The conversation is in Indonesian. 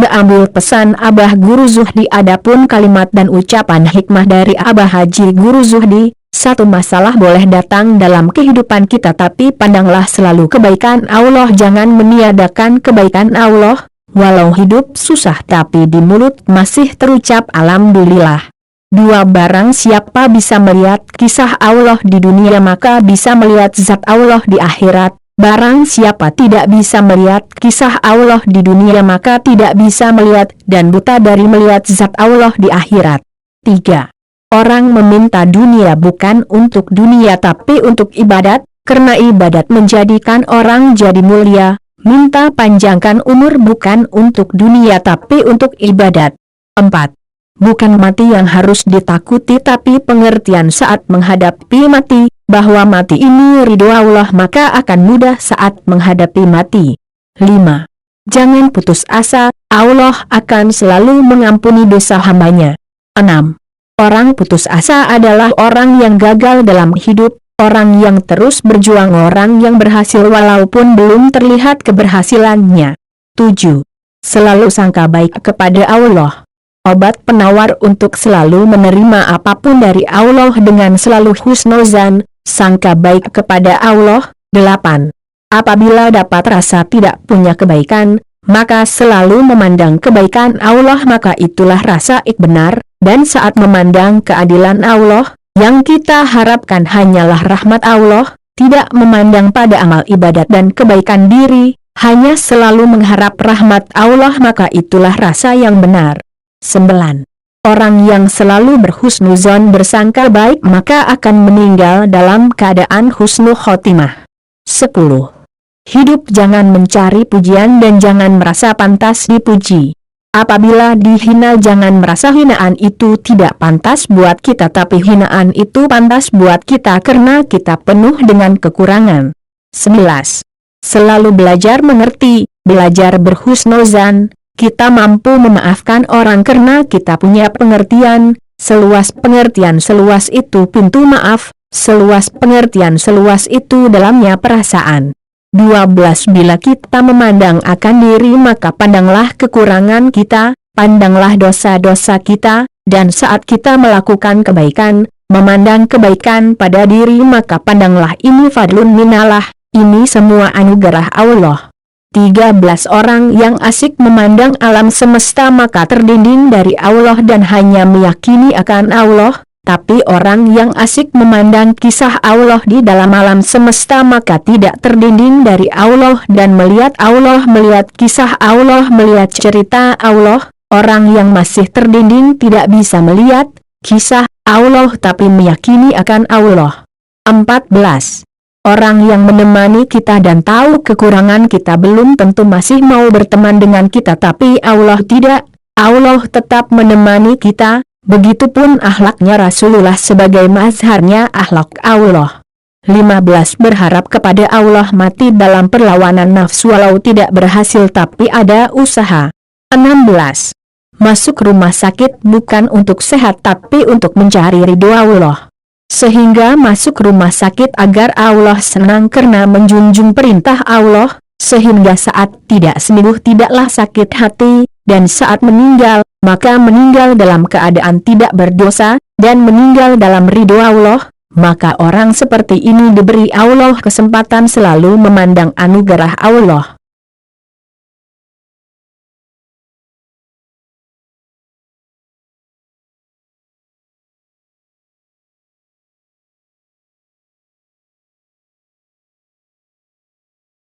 Beambil pesan Abah Guru Zuhdi. Adapun kalimat dan ucapan hikmah dari Abah Haji Guru Zuhdi, satu masalah boleh datang dalam kehidupan kita tapi pandanglah selalu kebaikan Allah, jangan meniadakan kebaikan Allah, walau hidup susah tapi di mulut masih terucap Alhamdulillah. 2. Barang siapa bisa melihat kisah Allah di dunia maka bisa melihat zat Allah di akhirat. Barang siapa tidak bisa melihat kisah Allah di dunia maka tidak bisa melihat dan buta dari melihat zat Allah di akhirat. 3. Orang meminta dunia bukan untuk dunia tapi untuk ibadat, karena ibadat menjadikan orang jadi mulia. Minta panjangkan umur bukan untuk dunia tapi untuk ibadat. 4. Bukan mati yang harus ditakuti tapi pengertian saat menghadapi mati, bahwa mati ini ridho Allah maka akan mudah saat menghadapi mati. 5. Jangan putus asa, Allah akan selalu mengampuni dosa hambanya. 6. Orang putus asa adalah orang yang gagal dalam hidup, orang yang terus berjuang, orang yang berhasil walaupun belum terlihat keberhasilannya. 7. Selalu sangka baik kepada Allah. Obat penawar untuk selalu menerima apapun dari Allah dengan selalu husnuzan, sangka baik kepada Allah. 8. Apabila dapat rasa tidak punya kebaikan, maka selalu memandang kebaikan Allah, maka itulah rasa benar, dan saat memandang keadilan Allah, yang kita harapkan hanyalah rahmat Allah, tidak memandang pada amal ibadat dan kebaikan diri, hanya selalu mengharap rahmat Allah, maka itulah rasa yang benar. 9. Orang yang selalu berhusnuzon bersangka baik maka akan meninggal dalam keadaan husnul khotimah. 10. Hidup jangan mencari pujian dan jangan merasa pantas dipuji. Apabila dihina jangan merasa hinaan itu tidak pantas buat kita tapi hinaan itu pantas buat kita karena kita penuh dengan kekurangan. 11. Selalu belajar mengerti, belajar berhusnuzan. Kita mampu memaafkan orang karena kita punya pengertian, seluas pengertian seluas itu pintu maaf, seluas pengertian seluas itu dalamnya perasaan. 12. Bila kita memandang akan diri maka pandanglah kekurangan kita, pandanglah dosa-dosa kita, dan saat kita melakukan kebaikan, memandang kebaikan pada diri maka pandanglah ini fadlun minallah, ini semua anugerah Allah. 13. Orang yang asik memandang alam semesta maka terdinding dari Allah dan hanya meyakini akan Allah, tapi orang yang asik memandang kisah Allah di dalam alam semesta maka tidak terdinding dari Allah dan melihat Allah, melihat kisah Allah, melihat cerita Allah. Orang yang masih terdinding tidak bisa melihat kisah Allah tapi meyakini akan Allah. 14. Orang yang menemani kita dan tahu kekurangan kita belum tentu masih mau berteman dengan kita tapi Allah tidak, Allah tetap menemani kita, begitupun akhlaknya Rasulullah sebagai mazharnya akhlak Allah. 15. Berharap kepada Allah mati dalam perlawanan nafsu walau tidak berhasil tapi ada usaha. 16. Masuk rumah sakit bukan untuk sehat tapi untuk mencari ridho Allah. Sehingga masuk rumah sakit agar Allah senang karena menjunjung perintah Allah, sehingga saat tidak sembuh tidaklah sakit hati, dan saat meninggal, maka meninggal dalam keadaan tidak berdosa, dan meninggal dalam ridho Allah, maka orang seperti ini diberi Allah kesempatan selalu memandang anugerah Allah.